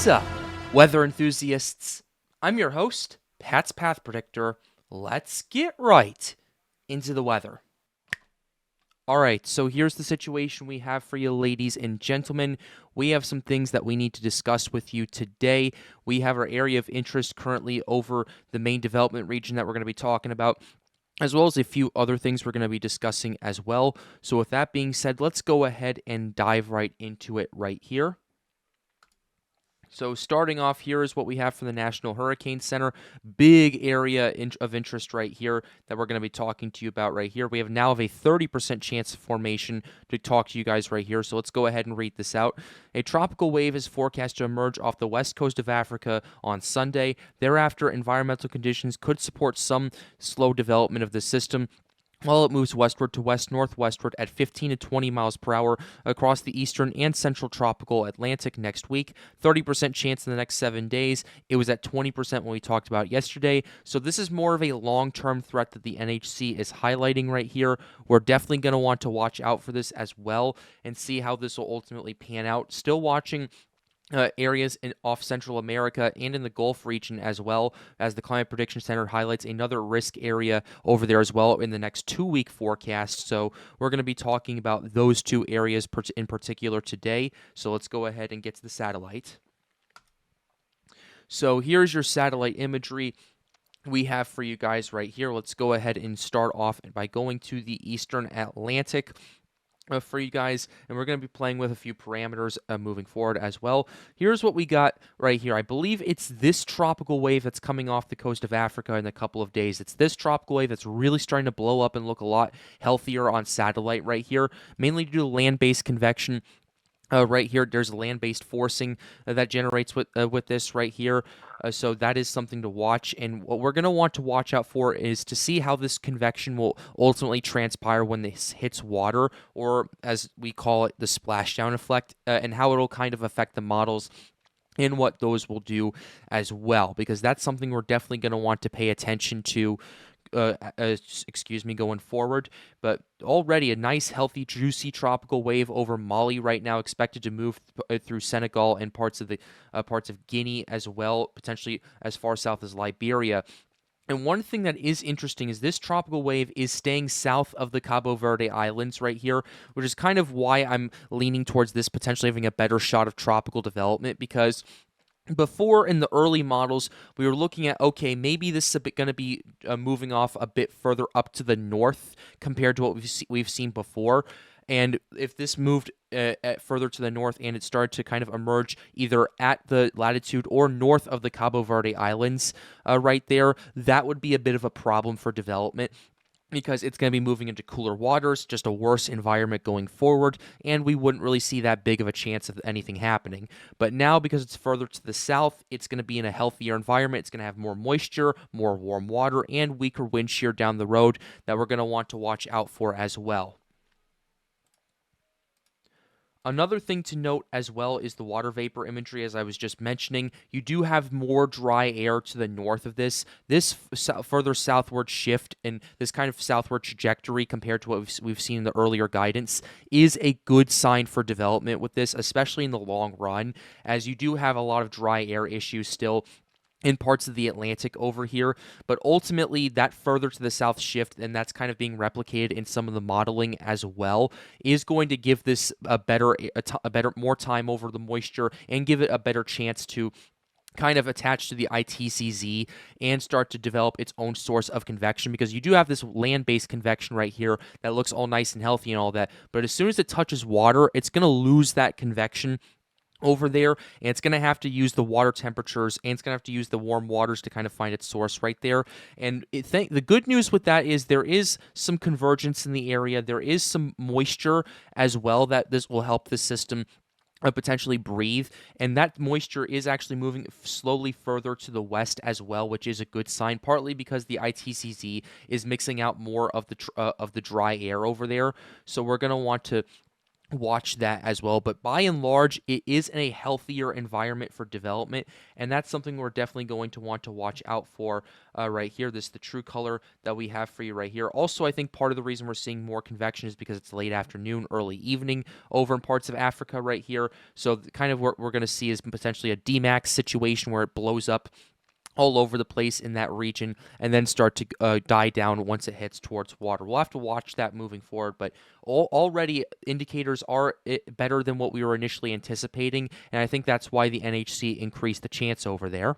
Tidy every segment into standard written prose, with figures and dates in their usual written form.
What's up, weather enthusiasts? I'm your host, Pat's Path Predictor. Let's get right into the weather. Alright, so here's the situation we have for you, ladies and gentlemen. We have some things that we need to discuss with you today. We have our area of interest currently over the main development region that we're going to be talking about, as well as a few other things we're going to be discussing as well. So with that being said, let's go ahead and dive right into it right here. So starting off here is what we have from the National Hurricane Center. Big area of interest right here that we're going to be talking to you about right here. We have now a 30% chance of formation to talk to you guys right here. So let's go ahead and read this out. A tropical wave is forecast to emerge off the west coast of Africa on Sunday. Thereafter, environmental conditions could support some slow development of the system, while it moves westward to west-northwestward at 15 to 20 miles per hour across the eastern and central tropical Atlantic next week. 30% chance in the next 7 days. It was at 20% when we talked about yesterday. So this is more of a long-term threat that the NHC is highlighting right here. We're definitely going to want to watch out for this as well and see how this will ultimately pan out. Still watching areas off Central America and in the Gulf region as well, as the Climate Prediction Center highlights another risk area over there as well in the next 2-week forecast. So we're going to be talking about those two areas in particular today. So let's go ahead and get to the satellite. So here's your satellite imagery we have for you guys right here. Let's go ahead and start off by going to the Eastern Atlantic for you guys, and we're going to be playing with a few parameters moving forward as well. Here's what we got right here. I believe it's this tropical wave that's coming off the coast of Africa in a couple of days. It's this tropical wave that's really starting to blow up and look a lot healthier on satellite right here, mainly due to land-based convection. Right here, there's a land-based forcing that generates with this right here. So that is something to watch. And what we're going to want to watch out for is to see how this convection will ultimately transpire when this hits water, or as we call it, the splashdown effect, and how it'll kind of affect the models and what those will do as well, because that's something we're definitely going to want to pay attention to going forward. But already a nice, healthy, juicy tropical wave over Mali right now, expected to move through Senegal and parts of Guinea as well, potentially as far south as Liberia. And one thing that is interesting is this tropical wave is staying south of the Cabo Verde Islands right here, which is kind of why I'm leaning towards this potentially having a better shot of tropical development, because before, in the early models, we were looking at, okay, maybe this is going to be moving off a bit further up to the north compared to what we've seen before. And if this moved further to the north and it started to kind of emerge either at the latitude or north of the Cabo Verde Islands right there, that would be a bit of a problem for development, because it's going to be moving into cooler waters, just a worse environment going forward, and we wouldn't really see that big of a chance of anything happening. But now, because it's further to the south, it's going to be in a healthier environment. It's going to have more moisture, more warm water, and weaker wind shear down the road that we're going to want to watch out for as well. Another thing to note as well is the water vapor imagery, as I was just mentioning. You do have more dry air to the north of this. This further southward shift and this kind of southward trajectory compared to what we've seen in the earlier guidance is a good sign for development with this, especially in the long run, as you do have a lot of dry air issues still in parts of the Atlantic over here. But ultimately, that further to the south shift, and that's kind of being replicated in some of the modeling as well, is going to give this a better, more time over the moisture and give it a better chance to kind of attach to the ITCZ and start to develop its own source of convection, because you do have this land-based convection right here that looks all nice and healthy and all that, but as soon as it touches water, it's going to lose that convection over there, and it's going to have to use the water temperatures, and it's going to have to use the warm waters to kind of find its source right there. And the good news with that is there is some convergence in the area. There is some moisture as well that this will help the system potentially breathe, and that moisture is actually moving slowly further to the west as well, which is a good sign, partly because the ITCZ is mixing out more of the dry air over there. So we're going to want to watch that as well. But by and large, it is in a healthier environment for development, and that's something we're definitely going to want to watch out for right here. This is the true color that we have for you right here. Also, I think part of the reason we're seeing more convection is because it's late afternoon, early evening over in parts of Africa right here. So kind of what we're going to see is potentially a DMAX situation where it blows up all over the place in that region and then start to die down once it hits towards water. We'll have to watch that moving forward, but already indicators are better than what we were initially anticipating, and I think that's why the NHC increased the chance over there.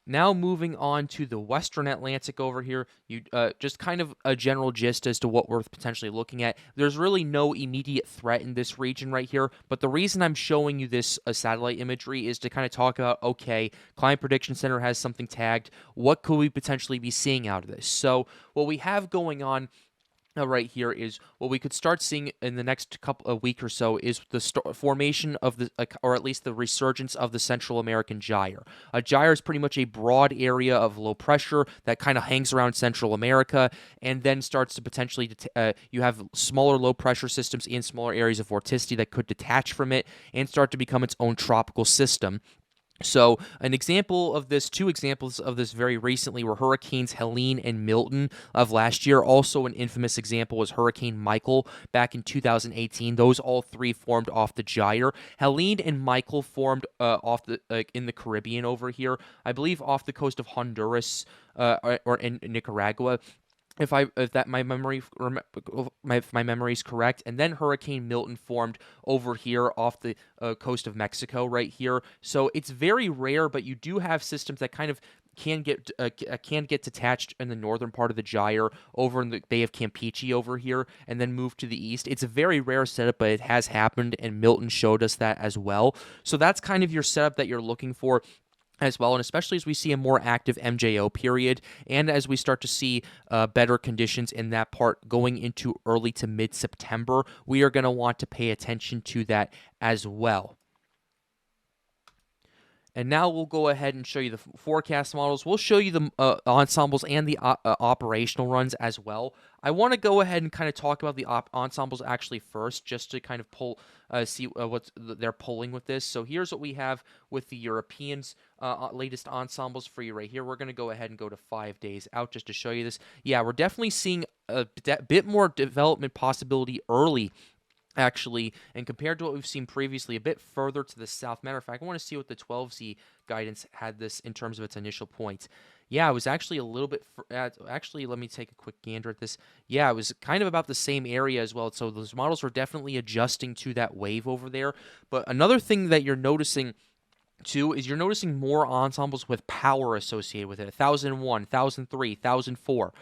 Now moving on to the Western Atlantic over here, you just kind of a general gist as to what we're potentially looking at. There's really no immediate threat in this region right here, but the reason I'm showing you this satellite imagery is to kind of talk about, okay, Climate Prediction Center has something tagged. What could we potentially be seeing out of this? So what we have going on right here is what we could start seeing in the next couple of week or so is the formation of the, or at least the resurgence of the Central American gyre. A gyre is pretty much a broad area of low pressure that kind of hangs around Central America and then starts to potentially, you have smaller low pressure systems in smaller areas of vorticity that could detach from it and start to become its own tropical system. So an example of this, two examples of this very recently were Hurricanes Helene and Milton of last year. Also an infamous example was Hurricane Michael back in 2018. Those all three formed off the gyre. Helene and Michael formed off the in the Caribbean over here, I believe off the coast of Honduras or in Nicaragua. If my memory if my memory is correct, and then Hurricane Milton formed over here off the coast of Mexico right here. So it's very rare, but you do have systems that kind of can get detached in the northern part of the gyre over in the Bay of Campeche over here, and then move to the east. It's a very rare setup, but it has happened, and Milton showed us that as well. So that's kind of your setup that you're looking for as well, and especially as we see a more active MJO period and as we start to see better conditions in that part going into early to mid-September, we are going to want to pay attention to that as well. And now we'll go ahead and show you the forecast models. We'll show you the ensembles and the operational runs as well. I want to go ahead and kind of talk about the ensembles actually first, just to kind of see what they're pulling with this. So here's what we have with the Europeans' latest ensembles for you right here. We're going to go ahead and go to 5 days out just to show you this. Yeah, we're definitely seeing a bit more development possibility early, actually, and compared to what we've seen previously, a bit further to the south. Matter of fact, I want to see what the 12Z guidance had this in terms of its initial points. Yeah, it was actually a little bit, actually, let me take a quick gander at this. Yeah, it was kind of about the same area as well, so those models were definitely adjusting to that wave over there. But another thing that you're noticing too is you're noticing more ensembles with power associated with it. 1001, 1003, 1004,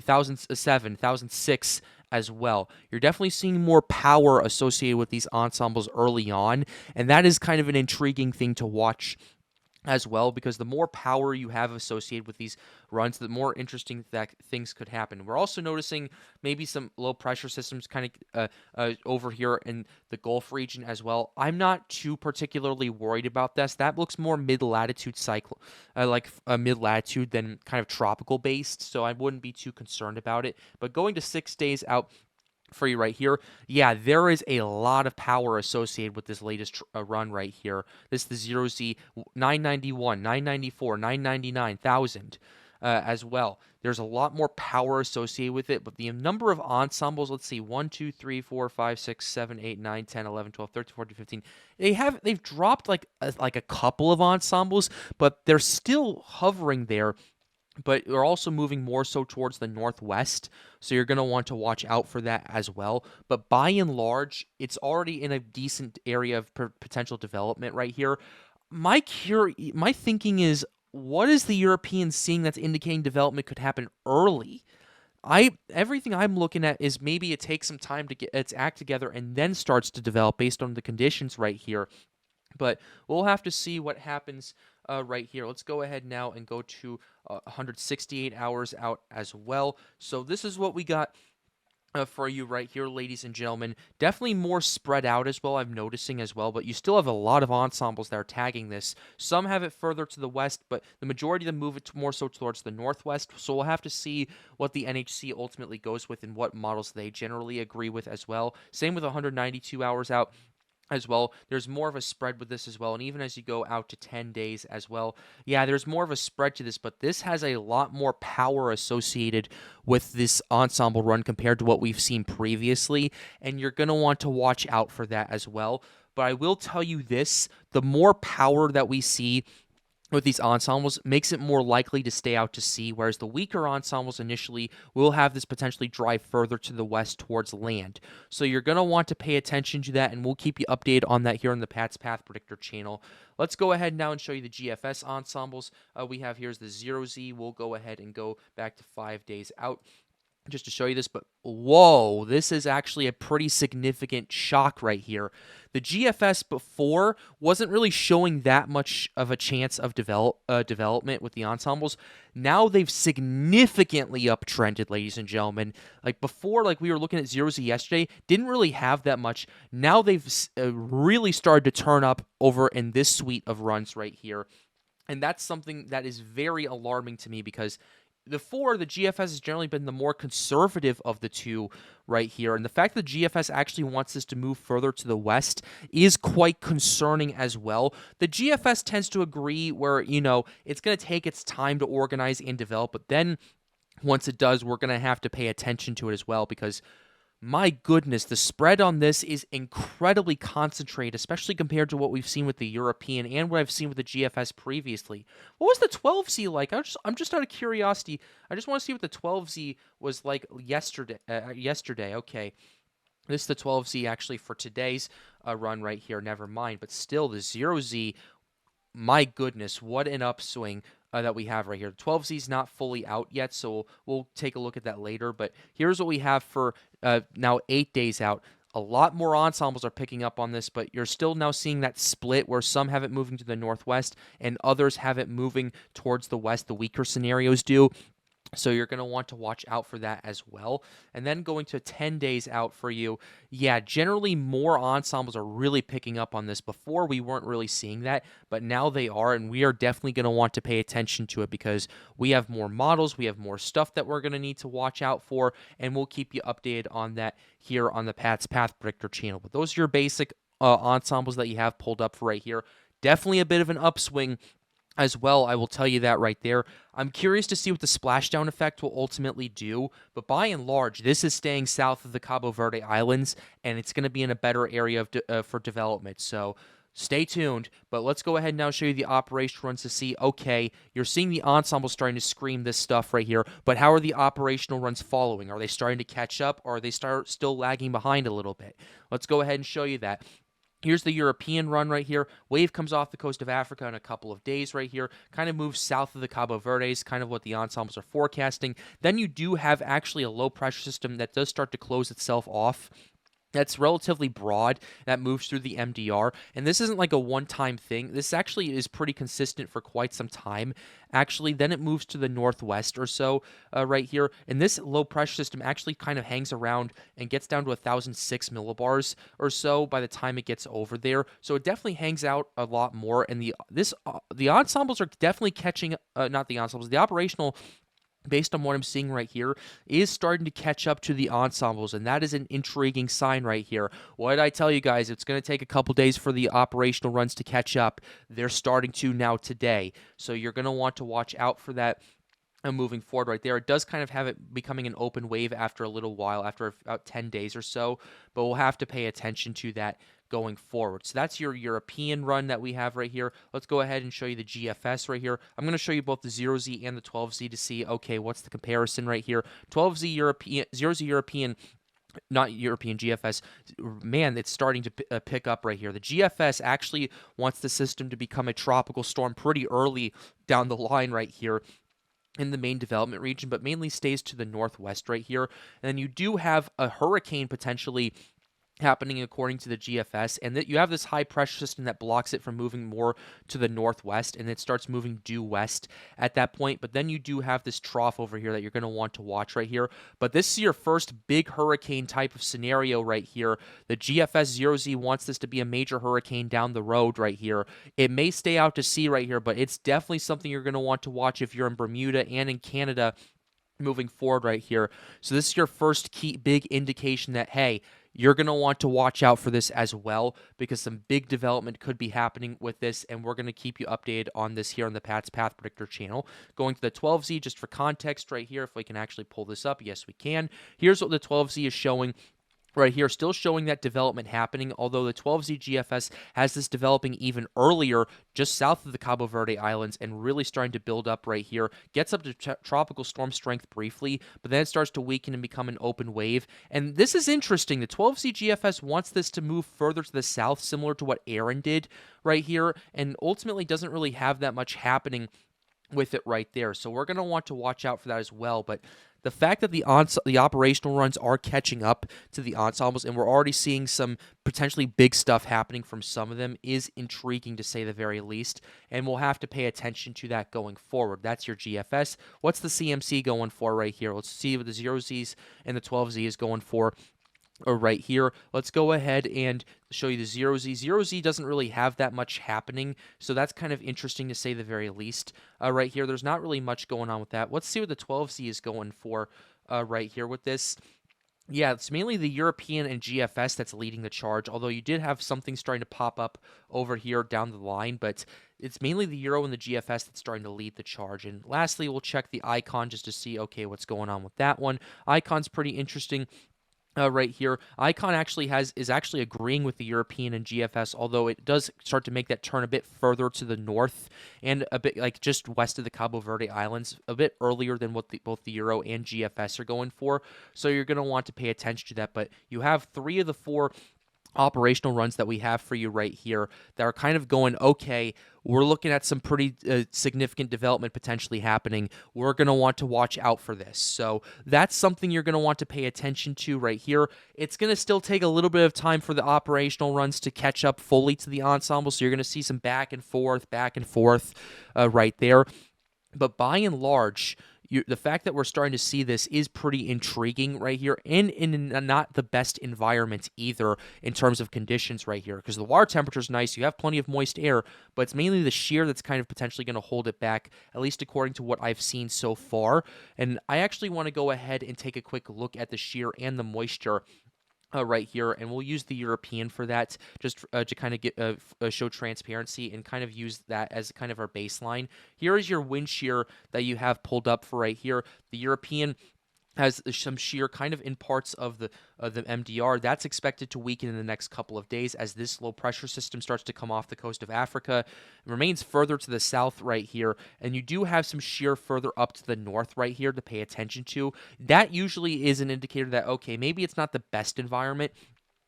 1007, 1006 as well. You're definitely seeing more power associated with these ensembles early on, and that is kind of an intriguing thing to watch as well, because the more power you have associated with these runs, the more interesting things could happen. We're also noticing maybe some low pressure systems kind of over here in the Gulf region as well. I'm not too particularly worried about this. That looks more mid-latitude cycle, like mid-latitude than kind of tropical based, so I wouldn't be too concerned about it. But going to 6 days out for you right here, yeah, there is a lot of power associated with this latest run right here. This is the 0Z 991, 994, 999, 1000 as well. There's a lot more power associated with it, but the number of ensembles, let's see, 1, 2, 3, 4, 5, 6, 7, 8, 9, 10, 11, 12, 13, 14, 15. They've dropped like a couple of ensembles, but they're still hovering there. But we're also moving more so towards the northwest, so you're going to want to watch out for that as well. But by and large, it's already in a decent area of potential development right here. My thinking is, what is the European seeing that's indicating development could happen early? Everything I'm looking at is maybe it takes some time to get its act together and then starts to develop based on the conditions right here. But we'll have to see what happens right here. Let's go ahead now and go to 168 hours out as well. So this is what we got for you right here, ladies and gentlemen. Definitely more spread out as well, I'm noticing as well, but you still have a lot of ensembles that are tagging this. Some have it further to the west, but the majority of them move it more so towards the northwest, so we'll have to see what the NHC ultimately goes with and what models they generally agree with as well. Same with 192 hours out as well. There's more of a spread with this as well, and even as you go out to 10 days as well, yeah, there's more of a spread to this, but this has a lot more power associated with this ensemble run compared to what we've seen previously, and you're going to want to watch out for that as well. But I will tell you this, the more power that we see with these ensembles makes it more likely to stay out to sea, whereas the weaker ensembles initially will have this potentially drive further to the west towards land. So you're going to want to pay attention to that, and we'll keep you updated on that here on the Pat's Path Predictor channel. Let's go ahead now and show you the GFS ensembles. We have here's the 0Z. We'll go ahead and go back to 5 days out just to show you this, but whoa, this is actually a pretty significant shock right here. The GFS before wasn't really showing that much of a chance of development with the ensembles. Now they've significantly uptrended, ladies and gentlemen. Like before, like we were looking at 0Z yesterday, didn't really have that much. Now they've really started to turn up over in this suite of runs right here. And that's something that is very alarming to me because the GFS has generally been the more conservative of the two right here. And the fact that the GFS actually wants this to move further to the west is quite concerning as well. The GFS tends to agree where, it's going to take its time to organize and develop, but then once it does, we're going to have to pay attention to it as well because my goodness, the spread on this is incredibly concentrated, especially compared to what we've seen with the European and what I've seen with the GFS previously. What was the 12Z like? I'm just out of curiosity. I just want to see what the 12Z was like yesterday. Okay. This is the 12Z actually for today's run right here. Never mind. But still, the 0Z, my goodness, what an upswing that we have right here. The 12Z is not fully out yet, so we'll take a look at that later. But here's what we have for now 8 days out. A lot more ensembles are picking up on this, but you're still now seeing that split where some have it moving to the northwest and others have it moving towards the west. The weaker scenarios do. So you're going to want to watch out for that as well. And then going to 10 days out for you, yeah, generally more ensembles are really picking up on this. Before we weren't really seeing that, but now they are, and we are definitely going to want to pay attention to it because we have more models, we have more stuff that we're going to need to watch out for, and we'll keep you updated on that here on the Pat's Path Predictor channel. But those are your basic ensembles that you have pulled up for right here. Definitely a bit of an upswing as well, I will tell you that right there. I'm curious to see what the splashdown effect will ultimately do, but by and large, this is staying south of the Cabo Verde Islands, and it's going to be in a better area for development, so stay tuned. But let's go ahead and now show you the operational runs to see, okay, you're seeing the ensemble starting to scream this stuff right here, but how are the operational runs following? Are they starting to catch up, or are they still lagging behind a little bit? Let's go ahead and show you that. Here's the European run right here. Wave comes off the coast of Africa in a couple of days right here. Kind of moves south of the Cabo Verdes, kind of what the ensembles are forecasting. Then you do have actually a low pressure system that does start to close itself off. That's relatively broad, that moves through the MDR, and this isn't like a one-time thing. This actually is pretty consistent for quite some time. Actually, then it moves to the northwest or so right here, and this low-pressure system actually kind of hangs around and gets down to 1,006 millibars or so by the time it gets over there, so it definitely hangs out a lot more, and the ensembles are definitely catching, not the ensembles, the operational, based on what I'm seeing right here, is starting to catch up to the ensembles, and that is an intriguing sign right here. What did I tell you guys? It's going to take a couple days for the operational runs to catch up. They're starting to now today, so you're going to want to watch out for that. Moving forward right there. It does kind of have it becoming an open wave after a little while, after about 10 days or so, but we'll have to pay attention to that going forward. So that's your European run that we have right here. Let's go ahead and show you the GFS right here. I'm going to show you both the 0Z and the 12Z to see, okay, what's the comparison right here. 12Z European, 0Z European, not European GFS, man, it's starting to pick up right here. The GFS actually wants the system to become a tropical storm pretty early down the line right here in the main development region, but mainly stays to the northwest right here. And then you do have a hurricane potentially happening according to the GFS, and that you have this high pressure system that blocks it from moving more to the northwest, and it starts moving due west at that point. But then you do have this trough over here that you're going to want to watch right here. But this is your first big hurricane type of scenario right here. The GFS 0Z wants this to be a major hurricane down the road right here. It may stay out to sea right here, but it's definitely something you're going to want to watch if you're in Bermuda and in Canada moving forward right here. So this is your first key big indication that, hey, you're going to want to watch out for this as well, because some big development could be happening with this, and we're going to keep you updated on this here on the Pat's Path Predictor channel. Going to the 12Z, just for context right here, if we can actually pull this up, yes we can. Here's what the 12Z is showing right here, still showing that development happening, although the 12Z GFS has this developing even earlier, just south of the Cabo Verde Islands, and really starting to build up right here. Gets up to tropical storm strength briefly, but then it starts to weaken and become an open wave. And this is interesting. The 12Z GFS wants this to move further to the south, similar to what Aaron did right here, and ultimately doesn't really have that much happening with it right there. So we're going to want to watch out for that as well. But the fact that the operational runs are catching up to the ensembles, and we're already seeing some potentially big stuff happening from some of them, is intriguing to say the very least, and we'll have to pay attention to that going forward. That's your GFS. What's the CMC going for right here? Let's see what the 0Zs and the 12Z is going for. Right here, let's go ahead and show you the 0Z. 0Z doesn't really have that much happening, so that's kind of interesting to say the very least. Right here, there's not really much going on with that. Let's see what the 12Z is going for right here with this. Yeah, it's mainly the European and GFS that's leading the charge, although you did have something starting to pop up over here down the line, but it's mainly the Euro and the GFS that's starting to lead the charge. And lastly, we'll check the icon just to see, okay, what's going on with that one. Icon's pretty interesting. Right here, Icon is actually agreeing with the European and GFS, although it does start to make that turn a bit further to the north and a bit like just west of the Cabo Verde Islands, a bit earlier than what both the Euro and GFS are going for. So you're going to want to pay attention to that. But you have 3 of the 4 operational runs that we have for you right here that are kind of going, okay, we're looking at some pretty significant development potentially happening. We're going to want to watch out for this. So that's something you're going to want to pay attention to right here. It's going to still take a little bit of time for the operational runs to catch up fully to the ensemble, so you're going to see some back and forth right there. But by and large, the fact that we're starting to see this is pretty intriguing right here, and in not the best environment either in terms of conditions right here, because the water temperature is nice, you have plenty of moist air, but it's mainly the shear that's kind of potentially going to hold it back, at least according to what I've seen so far. And I actually want to go ahead and take a quick look at the shear and the moisture right here, and we'll use the European for that, just to kind of get show transparency and kind of use that as kind of our baseline. Here is your wind shear that you have pulled up for right here. The European has some shear kind of in parts of the MDR. That's expected to weaken in the next couple of days as this low pressure system starts to come off the coast of Africa. It remains further to the south right here, and you do have some shear further up to the north right here to pay attention to. That usually is an indicator that, okay, maybe it's not the best environment,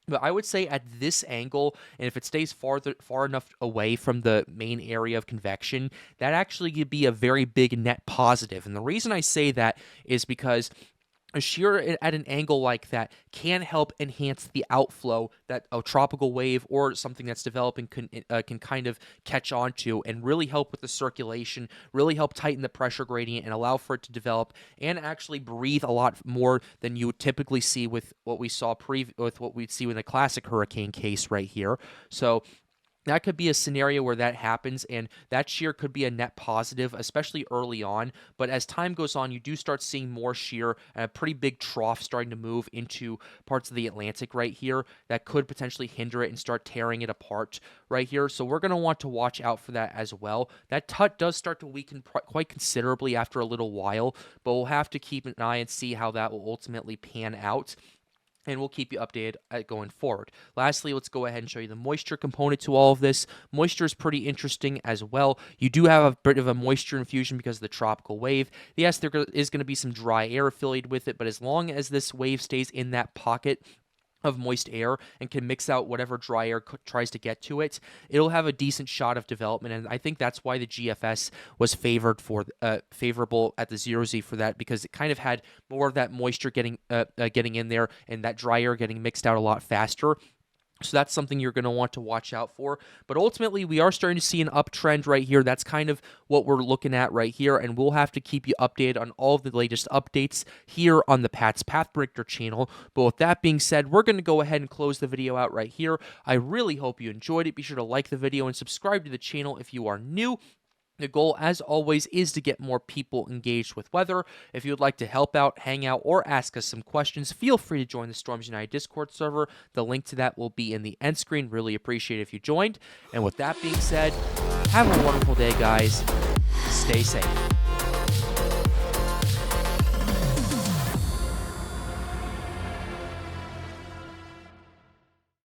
but I would say at this angle, and if it stays far enough away from the main area of convection, that actually could be a very big net positive. And the reason I say that is because a shear at an angle like that can help enhance the outflow that a tropical wave or something that's developing can kind of catch on to, and really help with the circulation, really help tighten the pressure gradient and allow for it to develop and actually breathe a lot more than you would typically see with what we saw with what we'd see in the classic hurricane case right here. So that could be a scenario where that happens, and that shear could be a net positive, especially early on. But as time goes on, you do start seeing more shear and a pretty big trough starting to move into parts of the Atlantic right here that could potentially hinder it and start tearing it apart right here. So we're going to want to watch out for that as well. That does start to weaken quite considerably after a little while, but we'll have to keep an eye and see how that will ultimately pan out, and we'll keep you updated going forward. Lastly, let's go ahead and show you the moisture component to all of this. Moisture is pretty interesting as well. You do have a bit of a moisture infusion because of the tropical wave. Yes, there is going to be some dry air affiliated with it, but as long as this wave stays in that pocket of moist air and can mix out whatever dry air tries to get to it, it'll have a decent shot of development. And I think that's why the GFS was favorable at the 0Z for that, because it kind of had more of that moisture getting in there and that dry air getting mixed out a lot faster. So that's something you're going to want to watch out for. But ultimately, we are starting to see an uptrend right here. That's kind of what we're looking at right here. And we'll have to keep you updated on all of the latest updates here on the Pat's Path Predictor channel. But with that being said, we're going to go ahead and close the video out right here. I really hope you enjoyed it. Be sure to like the video and subscribe to the channel if you are new. The goal, as always, is to get more people engaged with weather. If you would like to help out, hang out, or ask us some questions, feel free to join the Storms United Discord server. The link to that will be in the end screen. Really appreciate it if you joined. And with that being said, have a wonderful day, guys. Stay safe.